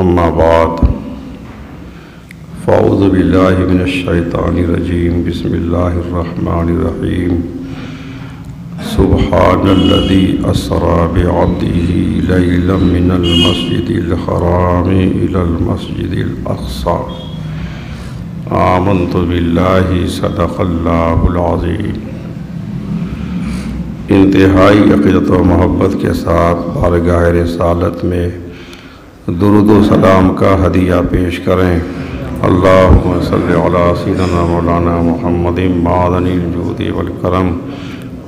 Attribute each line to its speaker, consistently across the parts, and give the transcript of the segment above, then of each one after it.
Speaker 1: اما بعد فاعوذ باللہ من الشیطان الرجیم بسم اللہ الرحمن الرحیم سبحان الذی اسری بعبدہ لیلا من المسجد الحرام الی المسجد الاقصی آمنت باللہ صدق اللہ العظیم۔ انتہائی عقیدت و محبت کے ساتھ بارگاہ رسالت میں درود و سلام کا ہدیہ پیش کریں۔ اللہم صلی علی سیدنا مولانا محمد معدن الجود والکرم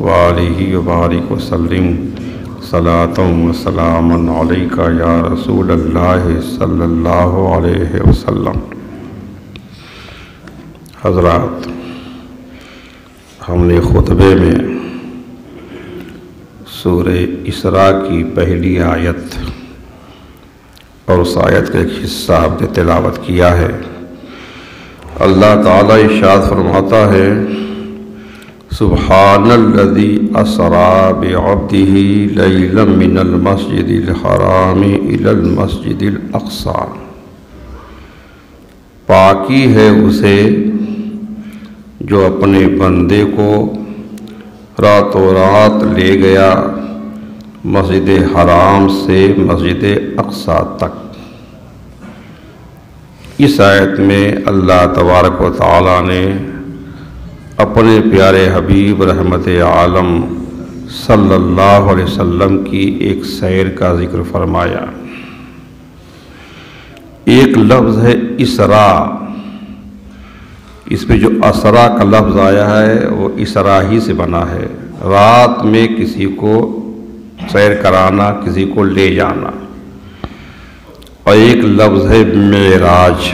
Speaker 1: وآلہ وبارک وسلم صلاۃ و سلام علیک یا رسول اللہ صلی اللہ علیہ وسلم۔ حضرات، ہم نے خطبے میں سورہ اسراء کی پہلی آیت اور اس آیت کا ایک حصہ آپ نے تلاوت کیا ہے۔ اللہ تعالیٰ ارشاد فرماتا ہے سبحان الذی اسری بعبدہ لیلا من المسجد الحرام الی المسجد الاقصی۔ پاکی ہے اسے جو اپنے بندے کو راتوں رات لے گیا مسجد حرام سے مسجد اقصی تک۔ اس آیت میں اللہ تبارک و تعالیٰ نے اپنے پیارے حبیب رحمت عالم صلی اللہ علیہ وسلم کی ایک سیر کا ذکر فرمایا۔ ایک لفظ ہے اسراء، اس پہ جو اسراء کا لفظ آیا ہے وہ اسراء ہی سے بنا ہے، رات میں کسی کو سیر کرانا، کسی کو لے جانا۔ اور ایک لفظ ہے معراج،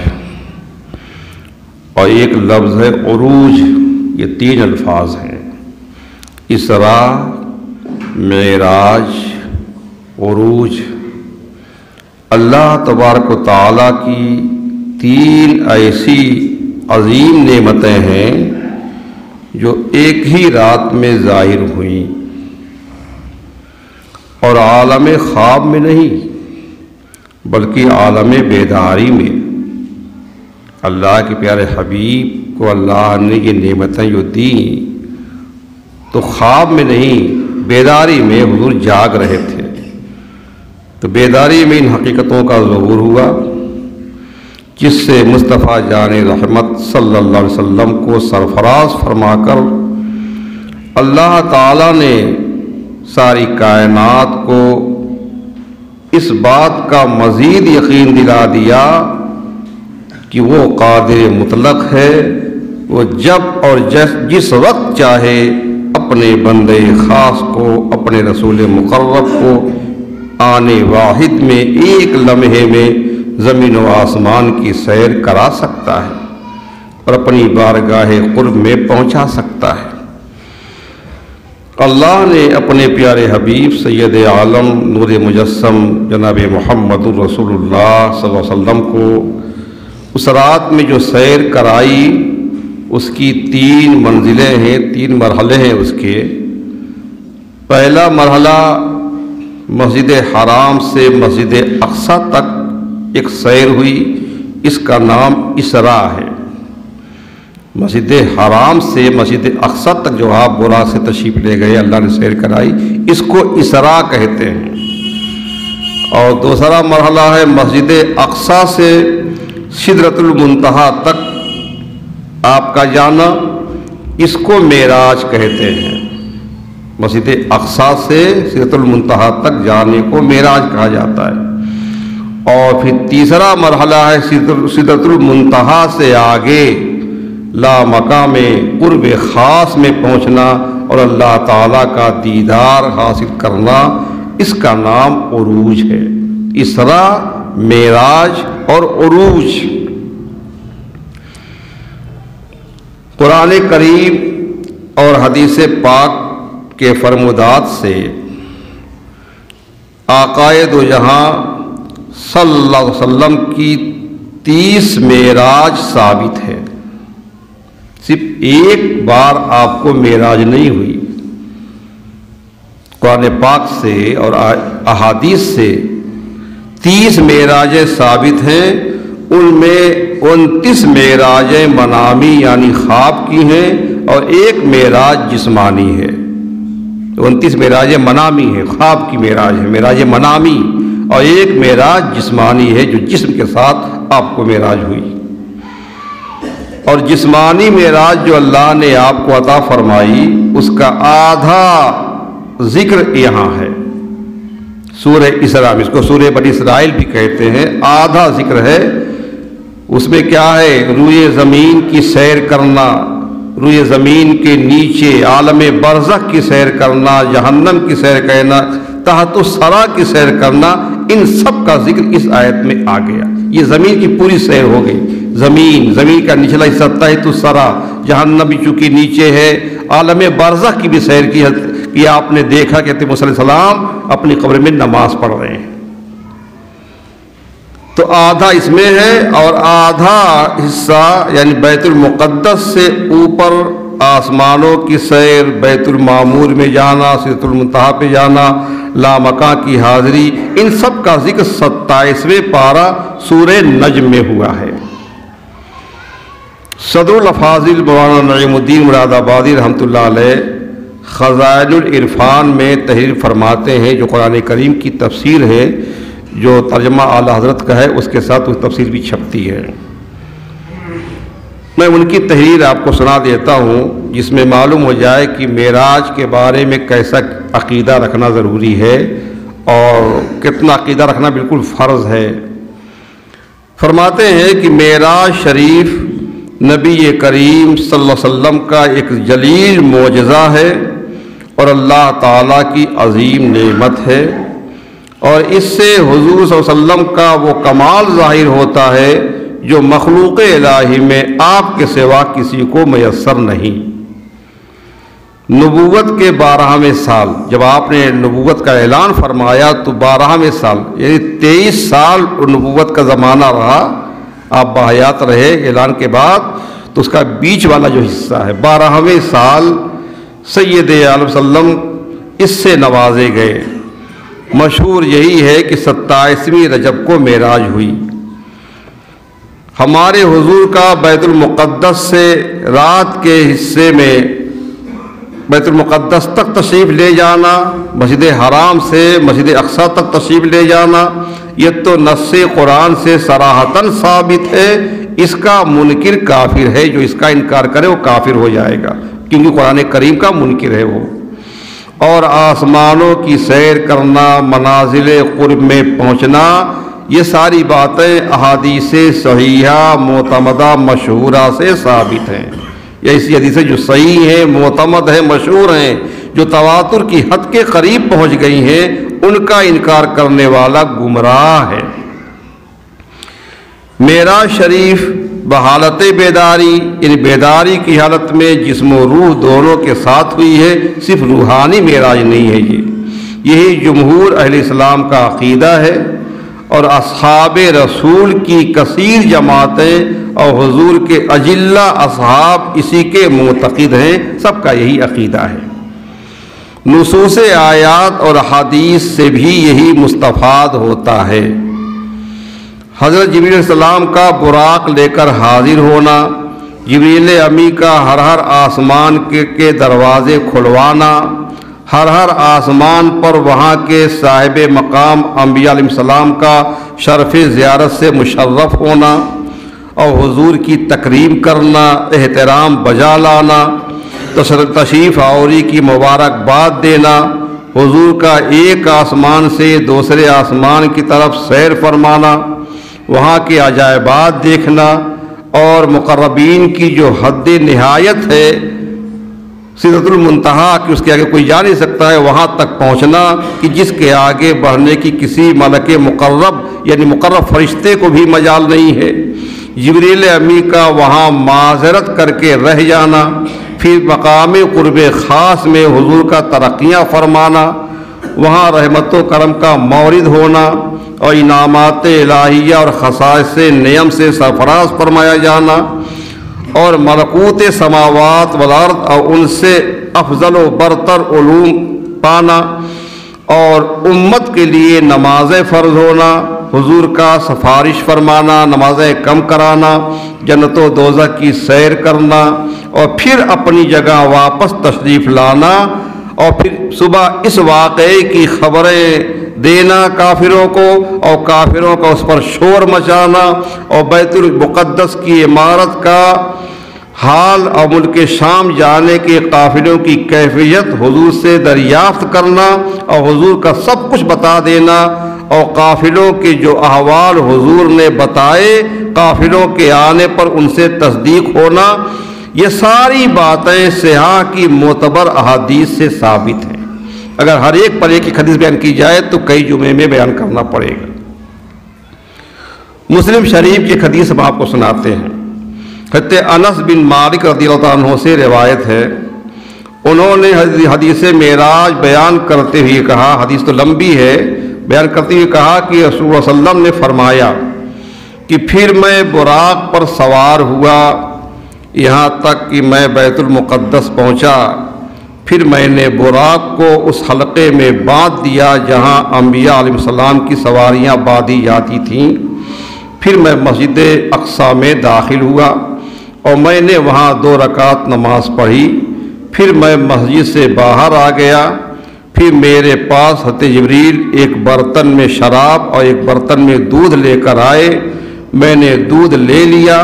Speaker 1: اور ایک لفظ ہے عروج۔ یہ تین الفاظ ہیں، اسراء، معراج، عروج۔ اللہ تبارک و تعالیٰ کی تین ایسی عظیم نعمتیں ہیں جو ایک ہی رات میں ظاہر ہوئیں، اور عالم خواب میں نہیں بلکہ عالم بیداری میں۔ اللہ کے پیارے حبیب کو اللہ نے یہ نعمتیں جو دیں تو خواب میں نہیں، بیداری میں حضور جاگ رہے تھے، تو بیداری میں ان حقیقتوں کا ظہور ہوا، جس سے مصطفیٰ جان رحمت صلی اللہ علیہ وسلم کو سرفراز فرما کر اللہ تعالیٰ نے ساری کائنات کو اس بات کا مزید یقین دلا دیا کہ وہ قادر مطلق ہے، وہ جب اور جس وقت چاہے اپنے بندے خاص کو، اپنے رسول مقرب کو آنے واحد میں ایک لمحے میں زمین و آسمان کی سیر کرا سکتا ہے اور اپنی بارگاہ قرب میں پہنچا سکتا ہے۔ اللہ نے اپنے پیارے حبیب سید عالم نور مجسم جناب محمد رسول اللہ صلی اللہ علیہ وسلم کو اس رات میں جو سیر کرائی، اس کی تین منزلیں ہیں، تین مرحلے ہیں اس کے۔ پہلا مرحلہ مسجد حرام سے مسجد اقصی تک ایک سیر ہوئی، اس کا نام اسراء ہے۔ مسجد حرام سے مسجد اقصی تک جو آپ براق سے تشریف لے گئے، اللہ نے سیر کرائی، اس کو اسراء کہتے ہیں۔ اور دوسرا مرحلہ ہے مسجد اقصی سے سدرۃ المنتہا تک آپ کا جانا، اس کو معراج کہتے ہیں۔ مسجد اقصی سے سدرۃ المنتہا تک جانے کو معراج کہا جاتا ہے۔ اور پھر تیسرا مرحلہ ہے سدرۃ المنتہا سے آگے لا مقام قرب خاص میں پہنچنا اور اللہ تعالیٰ کا دیدار حاصل کرنا، اس کا نام عروج ہے۔ اسراء، معراج اور عروج۔ قرآن کریم اور حدیث پاک کے فرمودات سے آقائے دو جہاں صلی اللہ علیہ وسلم کی 30 معراج ثابت ہے۔ صرف ایک بار آپ کو معراج نہیں ہوئی، قرآن پاک سے اور احادیث سے 30 معراجیں ثابت ہیں، ان میں 29 معراجیں منامی یعنی خواب کی ہیں اور ایک معراج جسمانی ہے۔ 29 معراجیں منامی ہیں، خواب کی معراج ہے، معراج منامی، اور ایک معراج جسمانی ہے جو جسم کے ساتھ آپ کو معراج ہوئی۔ اور جسمانی معراج جو اللہ نے آپ کو عطا فرمائی اس کا آدھا ذکر یہاں ہے سورہ اسراء میں، اس کو سورہ بنی اسرائیل بھی کہتے ہیں، آدھا ذکر ہے۔ اس میں کیا ہے؟ روئے زمین کی سیر کرنا، روئے زمین کے نیچے عالم برزخ کی سیر کرنا، جہنم کی سیر کرنا، تحت الثری کی سیر کرنا، ان سب کا ذکر اس آیت میں آ گیا۔ یہ زمین کی پوری سیر ہو گئی، زمین کا نچلا حصہ تحت الثری، جہنم بھی چونکہ نیچے ہے، عالم برزخ کی بھی سیر کی کہ آپ نے دیکھا کہ حضرت موسیٰ علیہ السلام اپنی قبر میں نماز پڑھ رہے ہیں۔ تو آدھا اس میں ہے، اور آدھا حصہ یعنی بیت المقدس سے اوپر آسمانوں کی سیر، بیت المعمور میں جانا، سدرۃ المنتہا پہ جانا، لامکاں کی حاضری، ان سب کا ذکر 27ویں پارہ سورہ نجم میں ہوا ہے۔ صدر الافاضل مولانا نعیم الدین مراد آبادی رحمۃ اللہ علیہ خزائن العرفان میں تحریر فرماتے ہیں، جو قرآن کریم کی تفسیر ہے، جو ترجمہ اعلیٰ حضرت کا ہے، اس کے ساتھ اس تفسیر بھی چھپتی ہے۔ میں ان کی تحریر آپ کو سنا دیتا ہوں، جس میں معلوم ہو جائے کہ معراج کے بارے میں کیسا عقیدہ رکھنا ضروری ہے اور کتنا عقیدہ رکھنا بالکل فرض ہے۔ فرماتے ہیں کہ معراج شریف نبی کریم صلی اللہ علیہ وسلم کا ایک جلیل معجزہ ہے اور اللہ تعالیٰ کی عظیم نعمت ہے، اور اس سے حضور صلی اللہ علیہ وسلم کا وہ کمال ظاہر ہوتا ہے جو مخلوق الہی میں آپ کے سوا کسی کو میسر نہیں۔ نبوت کے 12ویں سال جب آپ نے نبوت کا اعلان فرمایا تو 12ویں سال یعنی 23 سال نبوت کا زمانہ رہا، آپ بحیات رہے اعلان کے بعد، تو اس کا بیچ والا جو حصہ ہے 12ویں سال سید عالم صلی اللہ علیہ وسلم اس سے نوازے گئے۔ مشہور یہی ہے کہ 27ویں رجب کو معراج ہوئی۔ ہمارے حضور کا بیت المقدس سے رات کے حصے میں بیت المقدس تک تشریف لے جانا، مسجد حرام سے مسجد اقصی تک تشریف لے جانا، یہ تو نص قرآن سے صراحتاً ثابت ہے۔ اس کا منکر کافر ہے، جو اس کا انکار کرے وہ کافر ہو جائے گا، کیونکہ قرآن کریم کا منکر ہے وہ۔ اور آسمانوں کی سیر کرنا، منازل قرب میں پہنچنا، یہ ساری باتیں احادیث صحیحہ معتمدہ مشہورہ سے ثابت ہیں۔ یہ ایسی حدیثیں جو صحیح ہیں، معتمد ہیں، مشہور ہیں، جو تواتر کی حد کے قریب پہنچ گئی ہیں، ان کا انکار کرنے والا گمراہ ہے۔ معراج شریف بحالت بیداری یعنی بیداری کی حالت میں جسم و روح دونوں کے ساتھ ہوئی ہے، صرف روحانی معراج نہیں ہے۔ یہی جمہور اہل اسلام کا عقیدہ ہے، اور اصحاب رسول کی کثیر جماعتیں اور حضور کے اجلہ اصحاب اسی کے معتقد ہیں، سب کا یہی عقیدہ ہے۔ نصوص آیات اور حدیث سے بھی یہی مستفاد ہوتا ہے۔ حضرت جبریل علیہ السلام کا براق لے کر حاضر ہونا، جبریل امی کا ہر آسمان کے دروازے کھلوانا، ہر آسمان پر وہاں کے صاحب مقام انبیاء علیہ السلام کا شرف زیارت سے مشرف ہونا، اور حضور کی تکریم کرنا، احترام بجا لانا، تشریف آوری کی مبارکباد دینا، حضور کا ایک آسمان سے دوسرے آسمان کی طرف سیر فرمانا، وہاں کے عجائبات دیکھنا، اور مقربین کی جو حد نہایت ہے سدرۃ المنتہا کہ اس کے آگے کوئی جا نہیں سکتا ہے، وہاں تک پہنچنا کہ جس کے آگے بڑھنے کی کسی ملک مقرب یعنی مقرب فرشتے کو بھی مجال نہیں ہے۔ جبریل امی کا وہاں معذرت کر کے رہ جانا، پھر مقام قرب خاص میں حضور کا ترقیاں فرمانا، وہاں رحمت و کرم کا مورد ہونا، اور انعامات الہیہ اور خصائص نعم سے سرفراز فرمایا جانا، اور ملکوت سماوات والارض اور ان سے افضل و برتر علوم پانا، اور امت کے لیے نمازیں فرض ہونا، حضور کا سفارش فرمانا، نمازیں کم کرانا، جنت و دوزخ کی سیر کرنا، اور پھر اپنی جگہ واپس تشریف لانا، اور پھر صبح اس واقعے کی خبریں دینا کافروں کو، اور کافروں کا اس پر شور مچانا، اور بیت المقدس کی عمارت کا حال اور ملک شام جانے کے قافلوں کی کیفیت حضور سے دریافت کرنا، اور حضور کا سب کچھ بتا دینا، اور قافلوں کے جو احوال حضور نے بتائے قافلوں کے آنے پر ان سے تصدیق ہونا، یہ ساری باتیں صحاح کی معتبر احادیث سے ثابت ہیں۔ اگر ہر ایک پر ایک حدیث بیان کی جائے تو کئی جمعے میں بیان کرنا پڑے گا۔ مسلم شریف کی ایک حدیث ہم آپ کو سناتے ہیں۔ حضرت انس بن مالک رضی اللہ عنہ سے روایت ہے، انہوں نے حدیث معراج بیان کرتے ہوئے کہا، حدیث تو لمبی ہے، بیان کرتے ہوئے کہا کہ رسول اللہ صلی اللہ علیہ وسلم نے فرمایا کہ پھر میں براق پر سوار ہوا یہاں تک کہ میں بیت المقدس پہنچا، پھر میں نے براق کو اس حلقے میں باندھ دیا جہاں انبیاء علیہ السلام کی سواریاں باندھی جاتی تھیں، پھر میں مسجد اقصیٰ میں داخل ہوا اور میں نے وہاں 2 رکعت نماز پڑھی، پھر میں مسجد سے باہر آ گیا، پھر میرے پاس حضرت جبریل ایک برتن میں شراب اور ایک برتن میں دودھ لے کر آئے، میں نے دودھ لے لیا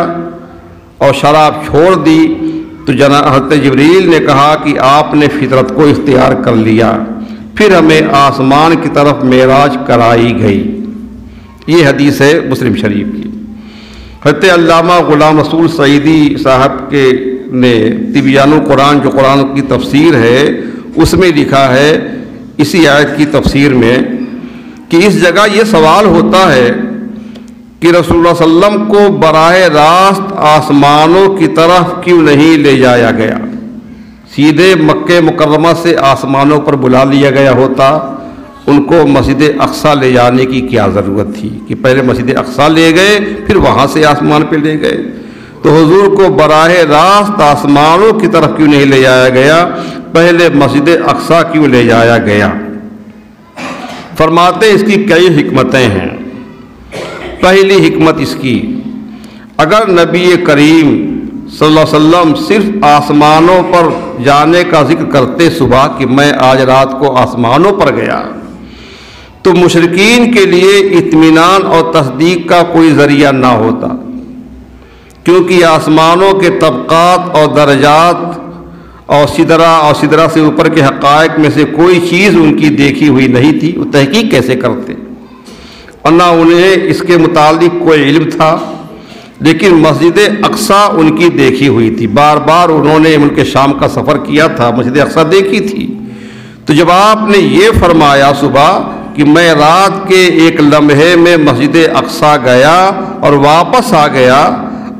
Speaker 1: اور شراب چھوڑ دی، تو جناب حضرت جبریل نے کہا کہ آپ نے فطرت کو اختیار کر لیا، پھر ہمیں آسمان کی طرف معراج کرائی گئی۔ یہ حدیث ہے مسلم شریف کی۔ حضرت علامہ غلام رسول سعیدی صاحب کے نے تبیان القرآن، جو قرآن کی تفسیر ہے، اس میں لکھا ہے اسی آیت کی تفسیر میں کہ اس جگہ یہ سوال ہوتا ہے کہ رسول اللہ صلی اللہ علیہ وسلم کو براہ راست آسمانوں کی طرف کیوں نہیں لے جایا گیا، سیدھے مکہ مکرمہ سے آسمانوں پر بلا لیا گیا ہوتا، ان کو مسجد اقصیٰ لے جانے کی کیا ضرورت تھی کہ پہلے مسجد اقصیٰ لے گئے پھر وہاں سے آسمان پہ لے گئے، تو حضور کو براہ راست آسمانوں کی طرف کیوں نہیں لے جایا گیا، پہلے مسجد اقصیٰ کیوں لے جایا گیا؟ فرماتے اس کی کئی حکمتیں ہیں۔ پہلی حکمت اس کی، اگر نبی کریم صلی اللہ علیہ وسلم صرف آسمانوں پر جانے کا ذکر کرتے صبح کہ میں آج رات کو آسمانوں پر گیا، تو مشرکین کے لیے اطمینان اور تصدیق کا کوئی ذریعہ نہ ہوتا، کیونکہ آسمانوں کے طبقات اور درجات اور سدرہ سے اوپر کے حقائق میں سے کوئی چیز ان کی دیکھی ہوئی نہیں تھی، وہ تحقیق کیسے کرتے، اور نہ انہیں اس کے متعلق کوئی علم تھا۔ لیکن مسجد اقصیٰ ان کی دیکھی ہوئی تھی، بار بار انہوں نے ملک شام کا سفر کیا تھا، مسجد اقصیٰ دیکھی تھی۔ تو جب آپ نے یہ فرمایا صبح کہ میں رات کے ایک لمحے میں مسجد اقصیٰ گیا اور واپس آ گیا،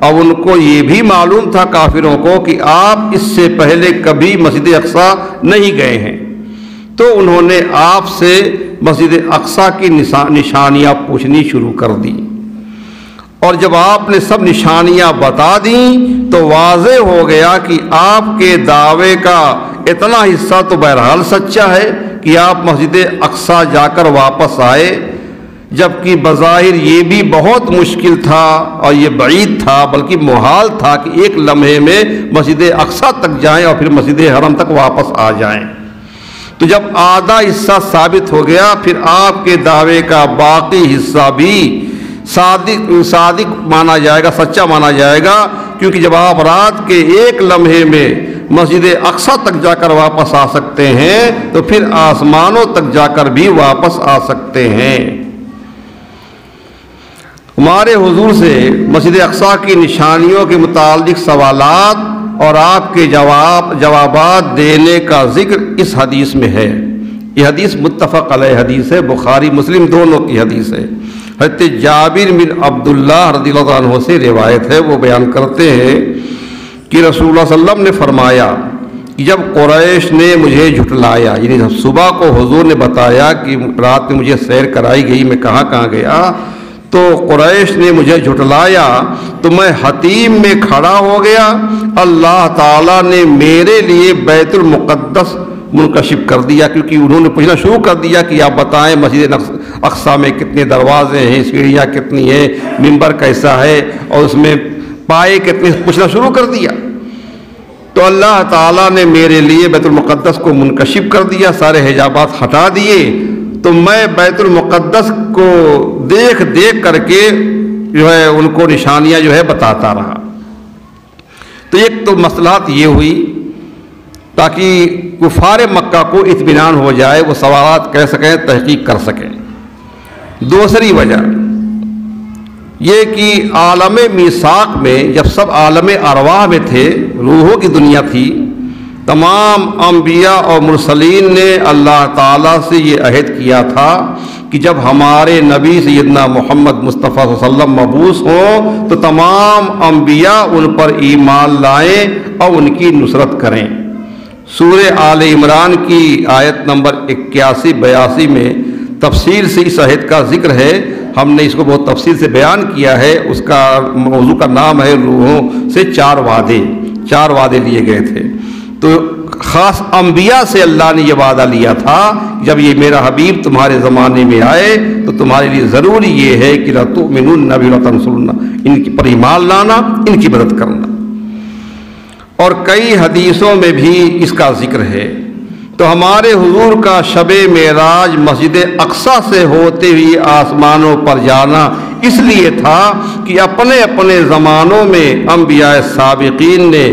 Speaker 1: اب ان کو یہ بھی معلوم تھا کافروں کو کہ آپ اس سے پہلے کبھی مسجد اقصیٰ نہیں گئے ہیں، تو انہوں نے آپ سے مسجد اقصیٰ کی نشانیاں پوچھنی شروع کر دی، اور جب آپ نے سب نشانیاں بتا دیں تو واضح ہو گیا کہ آپ کے دعوے کا اتنا حصہ تو بہرحال سچا ہے کہ آپ مسجد اقصیٰ جا کر واپس آئے، جبکہ بظاہر یہ بھی بہت مشکل تھا اور یہ بعید تھا، بلکہ محال تھا کہ ایک لمحے میں مسجد اقصیٰ تک جائیں اور پھر مسجد حرم تک واپس آ جائیں۔ تو جب آدھا حصہ ثابت ہو گیا، پھر آپ کے دعوے کا باقی حصہ بھی صادق مانا جائے گا، سچا مانا جائے گا، کیونکہ جب آپ رات کے ایک لمحے میں مسجد اقصیٰ تک جا کر واپس آ سکتے ہیں تو پھر آسمانوں تک جا کر بھی واپس آ سکتے ہیں۔ ہمارے حضور سے مسجد اقصیٰ کی نشانیوں کے متعلق سوالات اور آپ کے جوابات دینے کا ذکر اس حدیث میں ہے۔ یہ حدیث متفق علیہ حدیث ہے، بخاری مسلم دونوں کی حدیث ہے۔ حضرت جابر بن عبداللہ رضی اللہ عنہ سے روایت ہے، وہ بیان کرتے ہیں کہ رسول اللہ صلی اللہ علیہ وسلم نے فرمایا کہ جب قریش نے مجھے جھٹلایا، یعنی جب صبح کو حضور نے بتایا کہ رات میں مجھے سیر کرائی گئی، میں کہاں گیا، تو قریش نے مجھے جھٹلایا تو میں حتیم میں کھڑا ہو گیا، اللہ تعالیٰ نے میرے لیے بیت المقدس منکشف کر دیا، کیونکہ انہوں نے پوچھنا شروع کر دیا کہ آپ بتائیں مسجد اقصیٰ میں کتنے دروازے ہیں، سیڑھیاں کتنی ہیں، منبر کیسا ہے، اور اس میں پائے کتنے، پوچھنا شروع کر دیا۔ تو اللہ تعالیٰ نے میرے لیے بیت المقدس کو منکشف کر دیا، سارے حجابات ہٹا دیے، تو میں بیت المقدس کو دیکھ دیکھ کر کے جو ہے ان کو نشانیاں جو ہے بتاتا رہا۔ تو ایک تو مصلحت یہ ہوئی تاکہ کفار مکہ کو اطمینان ہو جائے، وہ سوالات کہہ سکیں، تحقیق کر سکیں۔ دوسری وجہ یہ کہ عالم میثاق میں جب سب عالم ارواح میں تھے، روحوں کی دنیا تھی، تمام انبیاء اور مرسلین نے اللہ تعالیٰ سے یہ عہد کیا تھا کہ جب ہمارے نبی سیدنا محمد مصطفیٰ صلی اللہ علیہ وسلم مبعوث ہوں تو تمام انبیاء ان پر ایمان لائیں اور ان کی نصرت کریں۔ سورہ آل عمران کی آیت نمبر 81-82 میں تفصیل سے اس عہد کا ذکر ہے، ہم نے اس کو بہت تفصیل سے بیان کیا ہے۔ اس کا موضوع کا نام ہے روحوں سے چار وعدے لیے گئے تھے۔ تو خاص انبیاء سے اللہ نے یہ وعدہ لیا تھا، جب یہ میرا حبیب تمہارے زمانے میں آئے تو تمہارے لیے ضروری یہ ہے کہ لَتُؤْمِنُنَّ بِهِ وَلَتَنْصُرُنَّهُ، ان کی پر ایمان لانا، ان کی مدد کرنا۔ اور کئی حدیثوں میں بھی اس کا ذکر ہے۔ تو ہمارے حضور کا شب معراج مسجد اقصیٰ سے ہوتے ہوئے آسمانوں پر جانا اس لیے تھا کہ اپنے اپنے زمانوں میں انبیاء سابقین نے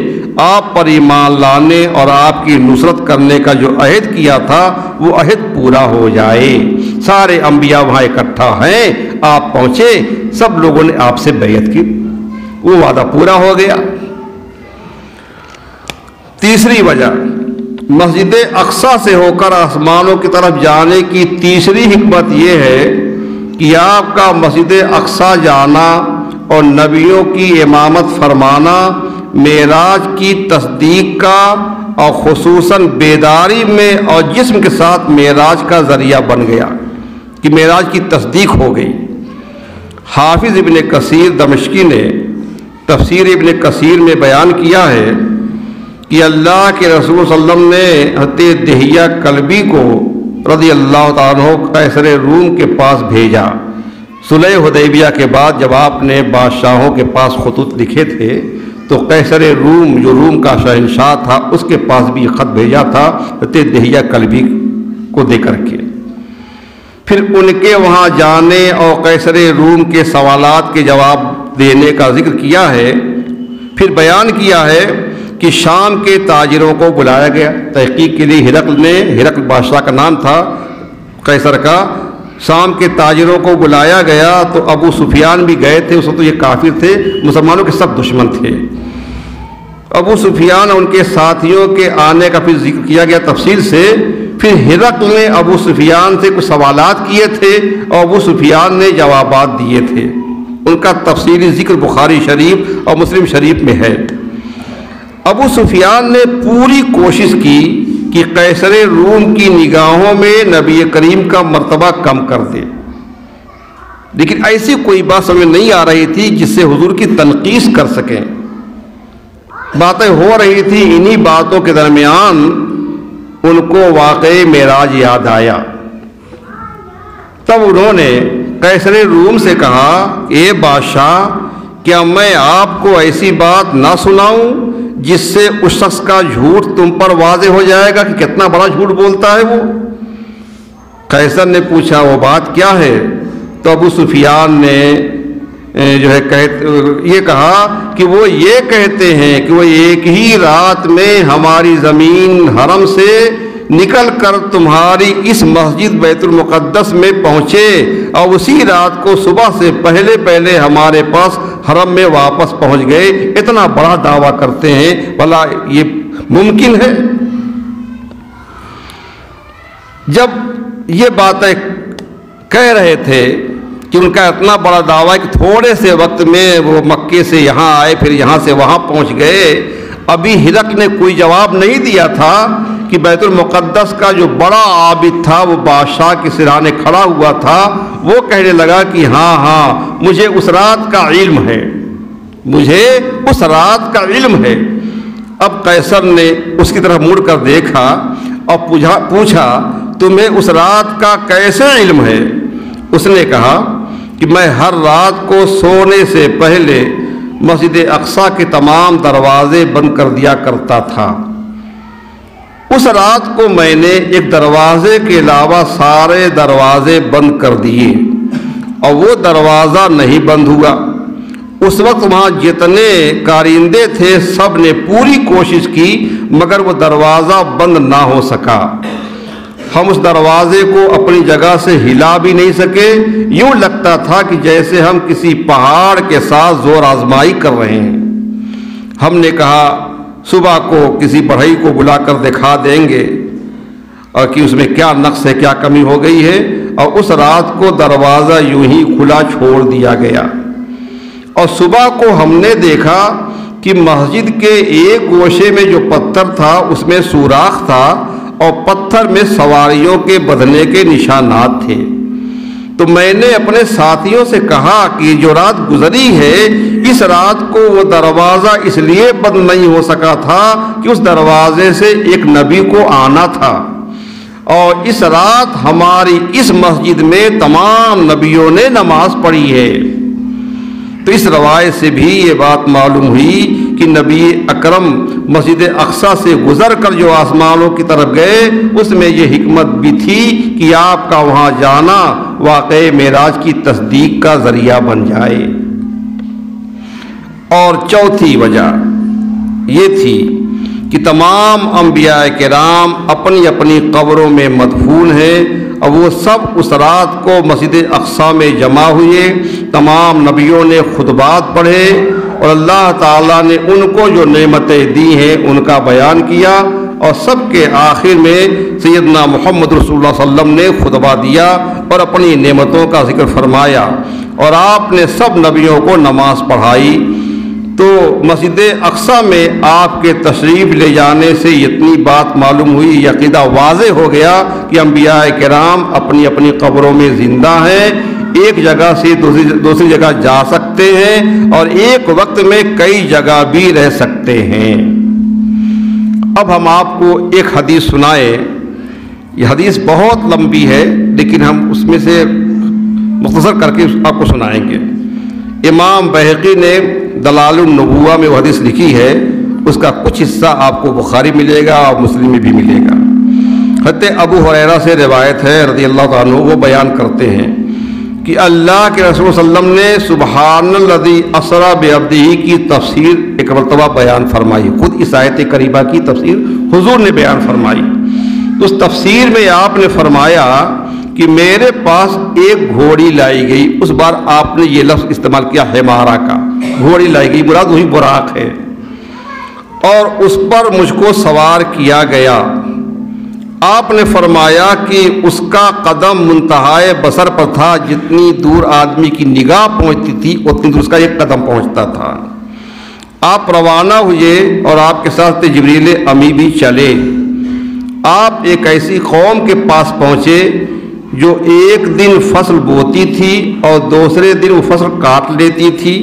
Speaker 1: آپ پر ایمان لانے اور آپ کی نصرت کرنے کا جو عہد کیا تھا وہ عہد پورا ہو جائے۔ سارے انبیاء وہاں اکٹھا ہیں، آپ پہنچے، سب لوگوں نے آپ سے بیعت کی، وہ وعدہ پورا ہو گیا۔ تیسری وجہ، مسجد اقصیٰ سے ہو کر آسمانوں کی طرف جانے کی تیسری حکمت یہ ہے کہ آپ کا مسجد اقصیٰ جانا اور نبیوں کی امامت فرمانا معراج کی تصدیق کا اور خصوصاً بیداری میں اور جسم کے ساتھ معراج کا ذریعہ بن گیا کہ معراج کی تصدیق ہو گئی۔ حافظ ابن کثیر دمشقی نے تفسیر ابن کثیر میں بیان کیا ہے کہ اللہ کے رسول صلی اللہ علیہ وسلم نے حضرت دہیہ کلبی کو رضی اللہ تعالیٰ عنہ قیصر روم کے پاس بھیجا۔ صلح حدیبیہ کے بعد جب آپ نے بادشاہوں کے پاس خطوط لکھے تھے تو قیصر روم جو روم کا شہنشاہ تھا اس کے پاس بھی خط بھیجا تھا حضرت دہیہ کلبی کو دے کر کے۔ پھر ان کے وہاں جانے اور قیصر روم کے سوالات کے جواب دینے کا ذکر کیا ہے۔ پھر بیان کیا ہے کہ شام کے تاجروں کو بلایا گیا تحقیق کے لیے۔ ہرقل بادشاہ کا نام تھا قیصر کا، شام کے تاجروں کو بلایا گیا تو ابو سفیان بھی گئے تھے، اس وقت یہ کافر تھے، مسلمانوں کے سب دشمن تھے۔ ابو سفیان اور ان کے ساتھیوں کے آنے کا پھر ذکر کیا گیا تفصیل سے۔ پھر ہرقل نے ابو سفیان سے کچھ سوالات کیے تھے اور ابو سفیان نے جوابات دیے تھے، ان کا تفصیلی ذکر بخاری شریف اور مسلم شریف میں ہے۔ ابو سفیان نے پوری کوشش کی کہ قیصر روم کی نگاہوں میں نبی کریم کا مرتبہ کم کر دے، لیکن ایسی کوئی بات سمجھ نہیں آ رہی تھی جس سے حضور کی تنقیص کر سکیں۔ باتیں ہو رہی تھی، انہی باتوں کے درمیان ان کو واقعی معراج یاد آیا۔ تب انہوں نے قیصر روم سے کہا، اے بادشاہ، کیا میں آپ کو ایسی بات نہ سناؤں جس سے اس شخص کا جھوٹ تم پر واضح ہو جائے گا کہ کتنا بڑا جھوٹ بولتا ہے وہ؟ قیصر نے پوچھا وہ بات کیا ہے؟ تو ابو سفیان نے جو ہے یہ کہا کہ وہ یہ کہتے ہیں کہ وہ ایک ہی رات میں ہماری زمین حرم سے نکل کر تمہاری اس مسجد بیت المقدس میں پہنچے اور اسی رات کو صبح سے پہلے پہلے ہمارے پاس حرم میں واپس پہنچ گئے۔ اتنا بڑا دعویٰ کرتے ہیں، بھلا یہ ممکن ہے؟ جب یہ باتیں کہہ رہے تھے کہ ان کا اتنا بڑا دعویٰ ہے کہ تھوڑے سے وقت میں وہ مکے سے یہاں آئے، پھر یہاں سے وہاں پہنچ گئے، ابھی ہرقل نے کوئی جواب نہیں دیا تھا کہ بیت المقدس کا جو بڑا عابد تھا وہ بادشاہ کے سرانے کھڑا ہوا تھا، وہ کہنے لگا کہ ہاں مجھے اس رات کا علم ہے، مجھے اس رات کا علم ہے۔ اب قیصر نے اس کی طرف مڑ کر دیکھا اور پوچھا تمہیں اس رات کا کیسے علم ہے؟ اس نے کہا کہ میں ہر رات کو سونے سے پہلے مسجد اقصی کے تمام دروازے بند کر دیا کرتا تھا۔ اس رات کو میں نے ایک دروازے کے علاوہ سارے دروازے بند کر دیے اور وہ دروازہ نہیں بند ہوا۔ اس وقت وہاں جتنے کارندے تھے سب نے پوری کوشش کی مگر وہ دروازہ بند نہ ہو سکا۔ ہم اس دروازے کو اپنی جگہ سے ہلا بھی نہیں سکے، یوں لگتا تھا کہ جیسے ہم کسی پہاڑ کے ساتھ زور آزمائی کر رہے ہیں۔ ہم نے کہا صبح کو کسی بڑھئی کو بلا کر دکھا دیں گے اور کہ اس میں کیا نقص ہے، کیا کمی ہو گئی ہے، اور اس رات کو دروازہ یوں ہی کھلا چھوڑ دیا گیا۔ اور صبح کو ہم نے دیکھا کہ مسجد کے ایک گوشے میں جو پتھر تھا اس میں سوراخ تھا اور پتھر میں سواریوں کے بدھنے کے نشانات تھے۔ تو میں نے اپنے ساتھیوں سے کہا کہ جو رات گزری ہے اس رات کو وہ دروازہ اس لیے بند نہیں ہو سکا تھا کہ اس دروازے سے ایک نبی کو آنا تھا، اور اس رات ہماری اس مسجد میں تمام نبیوں نے نماز پڑھی ہے۔ تو اس روایت سے بھی یہ بات معلوم ہوئی کہ نبی اکرم مسجد اقصی سے گزر کر جو آسمانوں کی طرف گئے اس میں یہ حکمت بھی تھی کہ آپ کا وہاں جانا واقع معراج کی تصدیق کا ذریعہ بن جائے۔ اور چوتھی وجہ یہ تھی کہ تمام انبیاء کرام اپنی اپنی قبروں میں مدفون ہیں اور وہ سب اس رات کو مسجد اقصی میں جمع ہوئے۔ تمام نبیوں نے خطبات پڑھے اور اللہ تعالیٰ نے ان کو جو نعمتیں دی ہیں ان کا بیان کیا، اور سب کے آخر میں سیدنا محمد رسول اللہ صلی اللہ علیہ وسلم نے خطبہ دیا اور اپنی نعمتوں کا ذکر فرمایا، اور آپ نے سب نبیوں کو نماز پڑھائی۔ تو مسجد اقصی میں آپ کے تشریف لے جانے سے اتنی بات معلوم ہوئی، یہ عقیدہ واضح ہو گیا کہ انبیاء کرام اپنی اپنی قبروں میں زندہ ہیں، ایک جگہ سے دوسری جگہ جا سکتے ہیں اور ایک وقت میں کئی جگہ بھی رہ سکتے ہیں۔ اب ہم آپ کو ایک حدیث سنائیں۔ یہ حدیث بہت لمبی ہے لیکن ہم اس میں سے مختصر کر کے آپ کو سنائیں گے۔ امام بہقی نے دلال النبوہ میں وہ حدیث لکھی ہے، اس کا کچھ حصہ آپ کو بخاری ملے گا اور مسلم میں بھی ملے گا۔ حضرت ابو ہریرہ سے روایت ہے رضی اللہ تعالیٰ عنہ، وہ بیان کرتے ہیں کہ اللہ کے رسول صلی اللہ علیہ وسلم نے سبحان الذی اسری بعبدہ کی تفسیر ایک مرتبہ بیان فرمائی، خود اس آیت کریمہ کی تفسیر حضور نے بیان فرمائی۔ تو اس تفسیر میں آپ نے فرمایا کہ میرے پاس ایک گھوڑی لائی گئی، اس بار آپ نے یہ لفظ استعمال کیا حمارہ کا، گھوڑی لائی گئی، مراد وہی براق ہے، اور اس پر مجھ کو سوار کیا گیا۔ آپ نے فرمایا کہ اس کا قدم منتہائے بصر پر تھا، جتنی دور آدمی کی نگاہ پہنچتی تھی اتنی دور اس کا ایک قدم پہنچتا تھا۔ آپ روانہ ہوئے اور آپ کے ساتھ جبریل امی بھی چلے۔ آپ ایک ایسی قوم کے پاس پہنچے جو ایک دن فصل بوتی تھی اور دوسرے دن وہ فصل کاٹ لیتی تھی،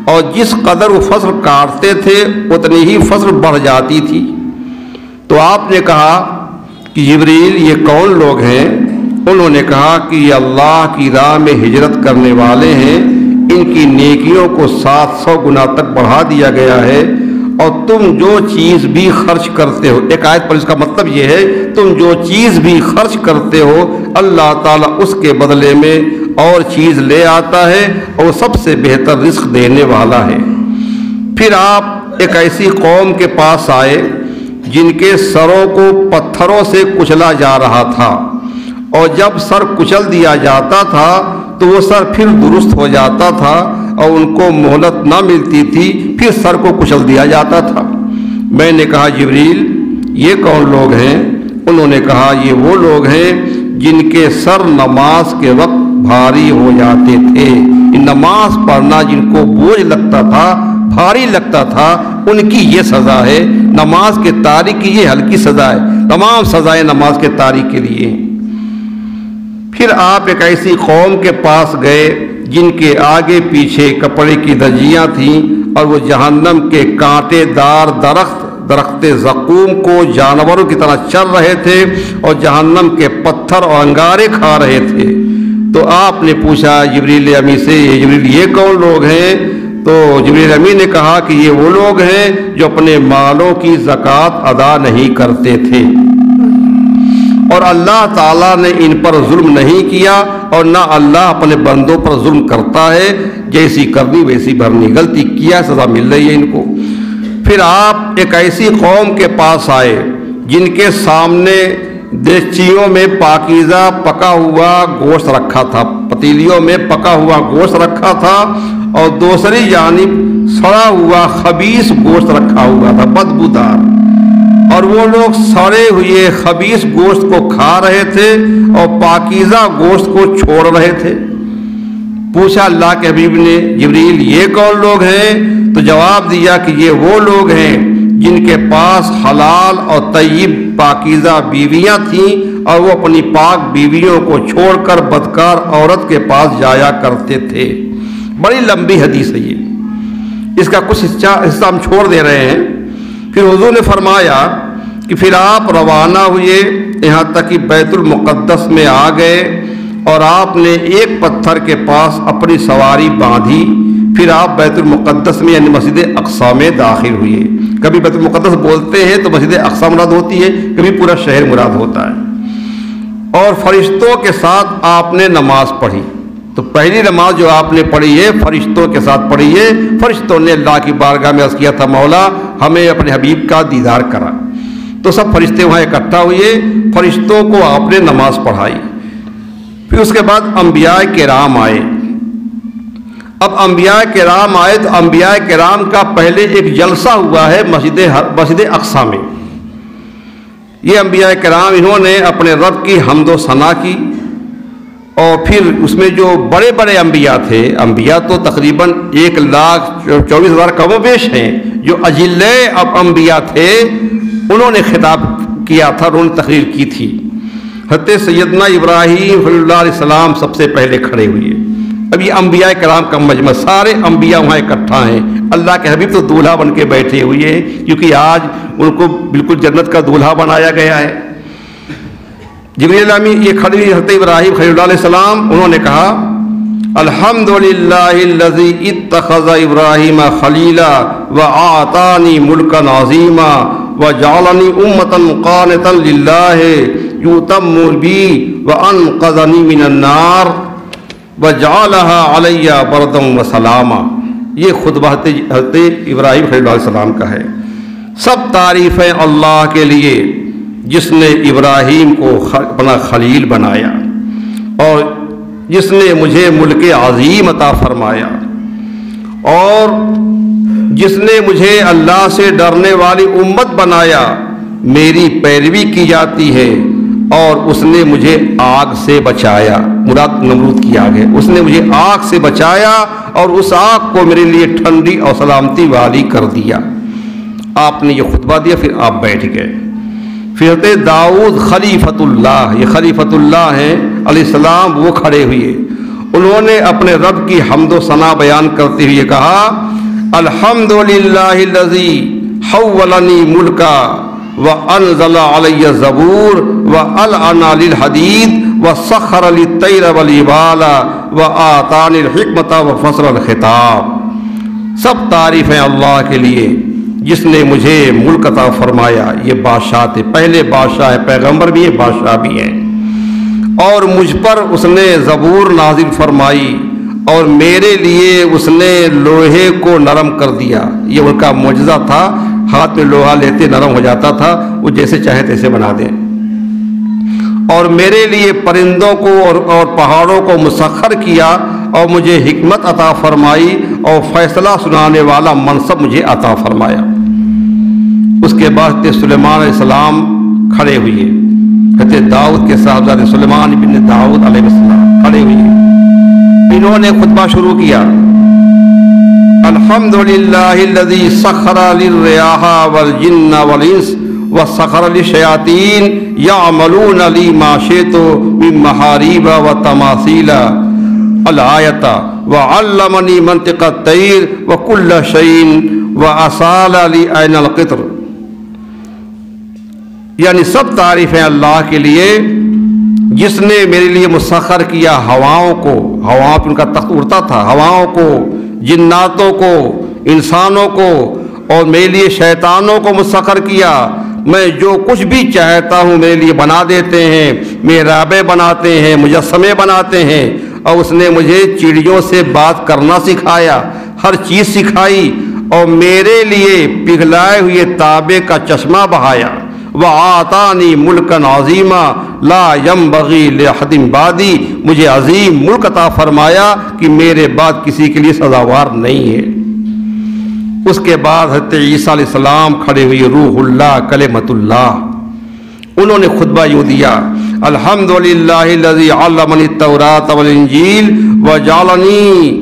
Speaker 1: اور جس قدر وہ فصل کاٹتے تھے اتنی ہی فصل بڑھ جاتی تھی۔ تو آپ نے کہا کہ جبریل یہ کون لوگ ہیں؟ انہوں نے کہا کہ یہ اللہ کی راہ میں ہجرت کرنے والے ہیں، ان کی نیکیوں کو 700 گنا تک بڑھا دیا گیا ہے، اور تم جو چیز بھی خرچ کرتے ہو، ایک آیت پر اس کا مطلب یہ ہے تم جو چیز بھی خرچ کرتے ہو اللہ تعالیٰ اس کے بدلے میں اور چیز لے آتا ہے، اور سب سے بہتر رزق دینے والا ہے۔ پھر آپ ایک ایسی قوم کے پاس آئے جن کے سروں کو پتھروں سے کچلا جا رہا تھا، اور جب سر کچل دیا جاتا تھا تو وہ سر پھر درست ہو جاتا تھا، اور ان کو مہلت نہ ملتی تھی پھر سر کو کچل دیا جاتا تھا۔ میں نے کہا جبریل یہ کون لوگ ہیں؟ انہوں نے کہا یہ وہ لوگ ہیں جن کے سر نماز کے وقت بھاری ہو جاتے تھے، نماز پڑھنا جن کو بوجھ لگتا تھا، بھاری لگتا تھا، ان کی یہ سزا ہے۔ نماز کے تارک کی یہ ہلکی سزا ہے، تمام سزائیں نماز کے تارک کے لیے ہیں۔ پھر آپ ایک ایسی قوم کے پاس گئے جن کے آگے پیچھے کپڑے کی دھجیاں تھیں، اور وہ جہنم کے کانٹے دار درخت درخت زقوم کو جانوروں کی طرح چل رہے تھے اور جہنم کے پتھر اور انگارے کھا رہے تھے۔ تو آپ نے پوچھا جبریل امی سے، جبریل یہ کون لوگ ہیں؟ تو جبریل امی نے کہا کہ یہ وہ لوگ ہیں جو اپنے مالوں کی زکوٰۃ ادا نہیں کرتے تھے، اور اللہ تعالیٰ نے ان پر ظلم نہیں کیا، اور نہ اللہ اپنے بندوں پر ظلم کرتا ہے، جیسی کرنی ویسی بھرنی، غلطی کیا سزا مل رہی ہے ان کو۔ پھر آپ ایک ایسی قوم کے پاس آئے جن کے سامنے دیگچیوں میں پاکیزہ پکا ہوا گوشت رکھا تھا، پتیلیوں میں پکا ہوا گوشت رکھا تھا، اور دوسری جانب سڑا ہوا خبیث گوشت رکھا ہوا تھا، بدبودار، اور وہ لوگ سڑے ہوئے خبیث گوشت کو کھا رہے تھے اور پاکیزہ گوشت کو چھوڑ رہے تھے۔ پوچھا اللہ کے حبیب نے، جبریل یہ کون لوگ ہیں؟ تو جواب دیا کہ یہ وہ لوگ ہیں جن کے پاس حلال اور طیب پاکیزہ بیویاں تھیں، اور وہ اپنی پاک بیویوں کو چھوڑ کر بدکار عورت کے پاس جایا کرتے تھے۔ بڑی لمبی حدیث ہے یہ، اس کا کچھ حصہ ہم چھوڑ دے رہے ہیں۔ پھر حضور نے فرمایا کہ پھر آپ روانہ ہوئے یہاں تک کہ بیت المقدس میں آ گئے، اور آپ نے ایک پتھر کے پاس اپنی سواری باندھی۔ پھر آپ بیت المقدس میں یعنی مسجد اقصی میں داخل ہوئے۔ کبھی بیت المقدس بولتے ہیں تو مسجد اقصی مراد ہوتی ہے، کبھی پورا شہر مراد ہوتا ہے۔ اور فرشتوں کے ساتھ آپ نے نماز پڑھی۔ تو پہلی نماز جو آپ نے پڑھی ہے فرشتوں کے ساتھ پڑھی ہے۔ فرشتوں نے اللہ کی بارگاہ میں عرض کیا تھا، مولا ہمیں اپنے حبیب کا دیدار کرا۔ تو سب فرشتے وہاں اکٹھا ہوئے، فرشتوں کو آپ نے نماز پڑھائی۔ پھر اس کے بعد انبیاء کرام آئے۔ اب انبیاء کرام آئے تو انبیاء کرام کا پہلے ایک جلسہ ہوا ہے مسجد اقصی میں۔ یہ انبیاء کرام انہوں نے اپنے رب کی حمد و ثنا کی، اور پھر اس میں جو بڑے بڑے انبیاء تھے، انبیاء تو تقریباً 1,24,000 کم و بیش ہیں، جو اجلے انبیاء تھے انہوں نے خطاب کیا تھا، انہوں نے تقریر کی تھی۔ حضرت سیدنا ابراہیم صلی اللہ علیہ السلام سب سے پہلے کھڑے ہوئے۔ اب یہ انبیاء کرام کا مجمع، سارے انبیاء وہاں اکٹھا ہیں۔ اللہ کے حبیب تو دولہا بن کے بیٹھے ہوئے ہیں، کیونکہ آج ان کو بالکل جنت کا دولہا بنایا گیا ہے۔ جبریل امین یہ کھڑے حضرت ابراہیم خلیل اللہ علیہ السلام، انہوں نے کہا الحمدللہ الذی اتخذ ابراہیم خلیلا وآتانی ملکا عظیما وجعلنی امتا قانتا للہ یؤتم بی وانقذنی من النار وجعلها علی بردا وسلاما۔ یہ خطبہ حضرت ابراہیم خلیل اللہ علیہ السلام کا ہے۔ سب تعریفیں اللہ کے لیے جس نے ابراہیم کو اپنا خلیل بنایا، اور جس نے مجھے ملک عظیم عطا فرمایا، اور جس نے مجھے اللہ سے ڈرنے والی امت بنایا، میری پیروی کی جاتی ہے، اور اس نے مجھے آگ سے بچایا، مراد نمرود کی آگ ہے، اس نے مجھے آگ سے بچایا اور اس آگ کو میرے لیے ٹھنڈی اور سلامتی والی کر دیا۔ آپ نے یہ خطبہ دیا، پھر آپ بیٹھ گئے۔ پھر حضرت داؤد خلیفۃ اللہ، یہ خلیفۃ اللہ ہیں علیہ السلام، وہ کھڑے ہوئے۔ انہوں نے اپنے رب کی حمد و ثنا بیان کرتے ہوئے کہا الحمدللہ الذی حولنی ملکا وانزل علی الزبور والعنا للحدید وسخر لی الطیر والجبال وآتانی الحکمت وفصل الخطاب۔ سب تعریفیں اللہ کے لیے جس نے مجھے ملک عطا فرمایا۔ یہ بادشاہ تھے، پہلے بادشاہ ہے، پیغمبر بھی ہیں، بادشاہ بھی ہیں، اور مجھ پر اس نے زبور نازل فرمائی، اور میرے لیے اس نے لوہے کو نرم کر دیا۔ یہ ان کا معجزہ تھا، ہاتھ میں لوہا لیتے نرم ہو جاتا تھا، وہ جیسے چاہے تیسے بنا دیں۔ اور میرے لیے پرندوں کو اور پہاڑوں کو مسخر کیا، اور مجھے حکمت عطا فرمائی، اور فیصلہ سنانے والا منصب مجھے عطا فرمایا۔ اس کے بعد سلیمان علیہ السلام کھڑے ہوئے، حضرت داؤد کے صاحبزادے سلیمان بن داؤد علیہ السلام کھڑے ہوئے۔ انہوں نے خطبہ شروع کیا الحمدللہ الذی سخر للریاح والجن والانس وسخر للشیاطین یعملون لی ما شئت من محاریب وتماثیل الآیۃ وعلمنی منطق الطیر وکل شیء وأصال لی عین القطر۔ یعنی سب تعریفیں اللہ کے لیے جس نے میرے لیے مسخر کیا ہواؤں کو، ہواؤں پہ ان کا تخت اڑتا تھا، ہواؤں کو، جناتوں کو، انسانوں کو، اور میرے لیے شیطانوں کو مسخر کیا۔ میں جو کچھ بھی چاہتا ہوں میرے لیے بنا دیتے ہیں، محرابیں بناتے ہیں، مجسمے بناتے ہیں، اور اس نے مجھے چڑیوں سے بات کرنا سکھایا، ہر چیز سکھائی، اور میرے لیے پگھلائے ہوئے تانبے کا چشمہ بہایا۔ وَآتَانِي مُلْكًا عَظِيمًا لَا يَنبَغِي لِأَحَدٍ بَعْدِي، مجھے عظیم ملک عطا فرمایا کہ میرے بعد کسی کے لیے سزاوار نہیں ہے۔ اس کے بعد حضرت عیسیٰ علیہ السلام کھڑے ہوئے، روح اللہ، کلمۃ اللہ، انہوں نے خطبہ یوں دیا: الحمدللہ الذی علمنی التوراۃ والانجیل وجعلنی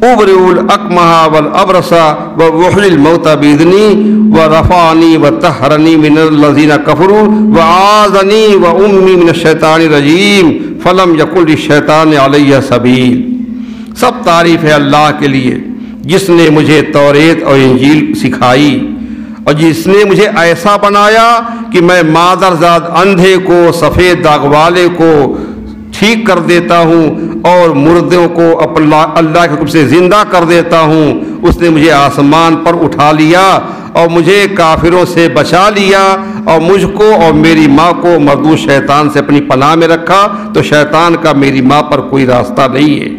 Speaker 1: ابرئ الاکمہ والابرص واحیی الموتى باذنی ورفعنی وطہرنی من الذین کفروا وأعاذنی وأمی من الشیطان الرجیم فلم یکن للشیطان علی سبیل۔ سب تعریف ہے اللہ کے لیے جس نے مجھے توریت اور انجیل سکھائی، اور جس نے مجھے ایسا بنایا کہ میں مادرزاد اندھے کو، سفید داغ والے کو ٹھیک کر دیتا ہوں، اور مردوں کو اللہ کے حکم سے زندہ کر دیتا ہوں۔ اس نے مجھے آسمان پر اٹھا لیا اور مجھے کافروں سے بچا لیا، اور مجھ کو اور میری ماں کو مردود شیطان سے اپنی پناہ میں رکھا، تو شیطان کا میری ماں پر کوئی راستہ نہیں ہے۔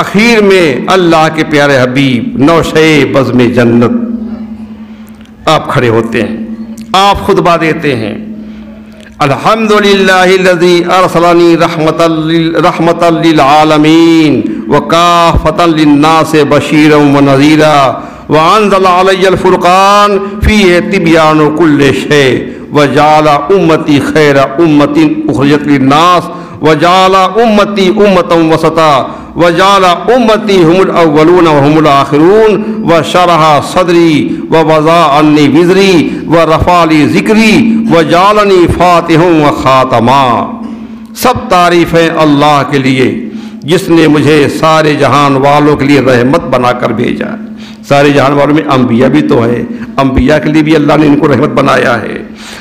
Speaker 1: اخیر میں اللہ کے پیارے حبیب نوشے بزم جنت آپ کھڑے ہوتے ہیں، آپ خطبہ دیتے ہیں: الحمدللہ الذی ارسلنی رحمتا للعالمین وکافۃ للناس بشیرا ونذیرا وانزل علی الفرقان فیہ تبیان کل شیء وجعل امتی خیر امۃ اخرجت للناس وجعل امتی امۃ وسطا وجعل امتی هم الاولون وهم الاخرون وشرح صدری ووضع عنی وزری ورفع لی ذکری وجعلنی فاتحا وخاتما۔ سب تعریفیں اللہ کے لیے جس نے مجھے سارے جہان والوں کے لیے رحمت بنا کر بھیجا۔ سارے جہان والوں میں انبیاء بھی تو ہے، انبیاء کے لیے بھی اللہ نے ان کو رحمت بنایا ہے،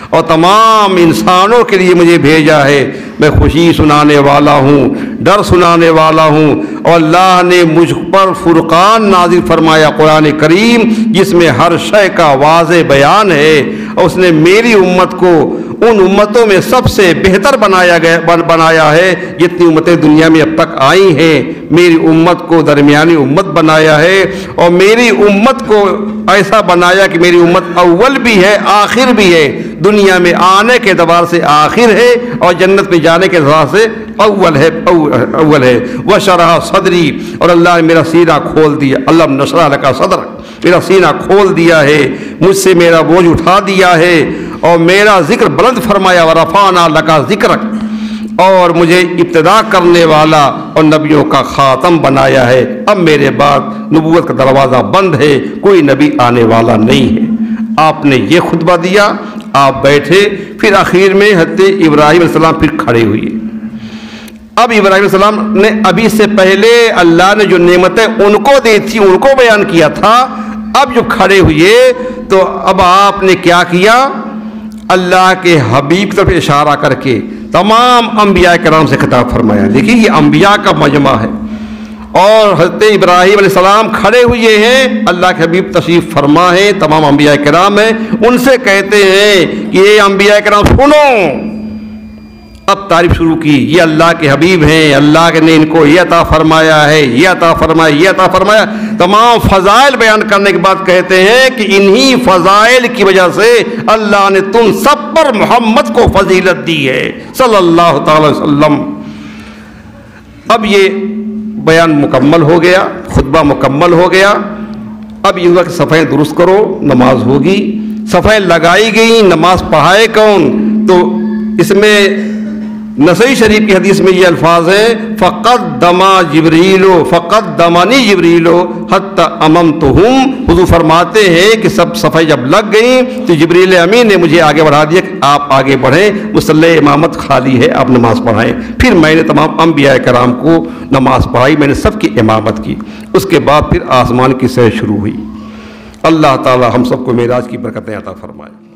Speaker 1: اور تمام انسانوں کے لیے مجھے بھیجا ہے۔ میں خوشی سنانے والا ہوں، ڈر سنانے والا ہوں، اور اللہ نے مجھ پر فرقان نازل فرمایا، قرآن کریم، جس میں ہر شے کا واضح بیان ہے، اور اس نے میری امت کو ان امتوں میں سب سے بہتر بنایا ہے جتنی امتیں دنیا میں اب تک آئی ہیں۔ میری امت کو درمیانی امت بنایا ہے، اور میری امت کو ایسا بنایا کہ میری امت اول بھی ہے، آخر بھی ہے، دنیا میں آنے کے اعتبار سے آخر ہے، اور جنت میں جانے کے اعتبار سے اول ہے۔ وشرح صدری، اور اللہ نے میرا سینہ کھول دیا، اللہ نشرح لک صدرک، میرا سینہ کھول دیا ہے، مجھ سے میرا بوجھ اٹھا دیا ہے، اور میرا ذکر بلند فرمایا، ورفعنا لک ذکرک، اور مجھے ابتدا کرنے والا اور نبیوں کا خاتم بنایا ہے۔ اب میرے بعد نبوت کا دروازہ بند ہے، کوئی نبی آنے والا نہیں ہے۔ آپ نے یہ خطبہ دیا، آپ بیٹھے، پھر آخر میں حضرت ابراہیم علیہ السلام پھر کھڑے ہوئے۔ اب ابراہیم علیہ السلام نے ابھی سے پہلے اللہ نے جو نعمتیں ان کو دی تھی ان کو بیان کیا تھا، اب جو کھڑے ہوئے تو اب آپ نے کیا کیا؟ اللہ کے حبیب کی طرف اشارہ کر کے تمام انبیاء کرام سے خطاب فرمایا۔ دیکھیے یہ انبیاء کا مجمع ہے، اور حضرت ابراہیم علیہ السلام کھڑے ہوئے ہیں، اللہ کے حبیب تشریف فرما ہے، تمام انبیاء کرام ہیں، ان سے کہتے ہیں کہ یہ انبیاء کرام سنو۔ اب تعریف شروع کی، یہ اللہ کے حبیب ہیں، اللہ نے ان کو یہ عطا فرمایا ہے، یہ عطا فرمایا، یہ عطا فرمایا، تمام فضائل بیان کرنے کے بعد کہتے ہیں کہ انہی فضائل کی وجہ سے اللہ نے تم سب پر محمد کو فضیلت دی ہے صلی اللہ تعالی وسلم۔ اب یہ بیان مکمل ہو گیا، خطبہ مکمل ہو گیا۔ اب یہ ہوا کہ صفحیں درست کرو، نماز ہوگی۔ صفحیں لگائی گئی، نماز پڑھائے کون؟ تو اس میں نسائی شریف کی حدیث میں یہ الفاظ ہیں: فقدما جبریل فقدمنی جبریل حتی اممتہم۔ حضور فرماتے ہیں کہ سب صفحیں جب لگ گئیں تو جبریل امین نے مجھے آگے بڑھا دیا کہ آپ آگے بڑھیں، مصلی امامت خالی ہے، آپ نماز پڑھائیں۔ پھر میں نے تمام انبیاء کرام کو نماز پڑھائی، میں نے سب کی امامت کی۔ اس کے بعد پھر آسمان کی سیر شروع ہوئی۔ اللہ تعالی ہم سب کو معراج کی برکتیں عطا فرمائے۔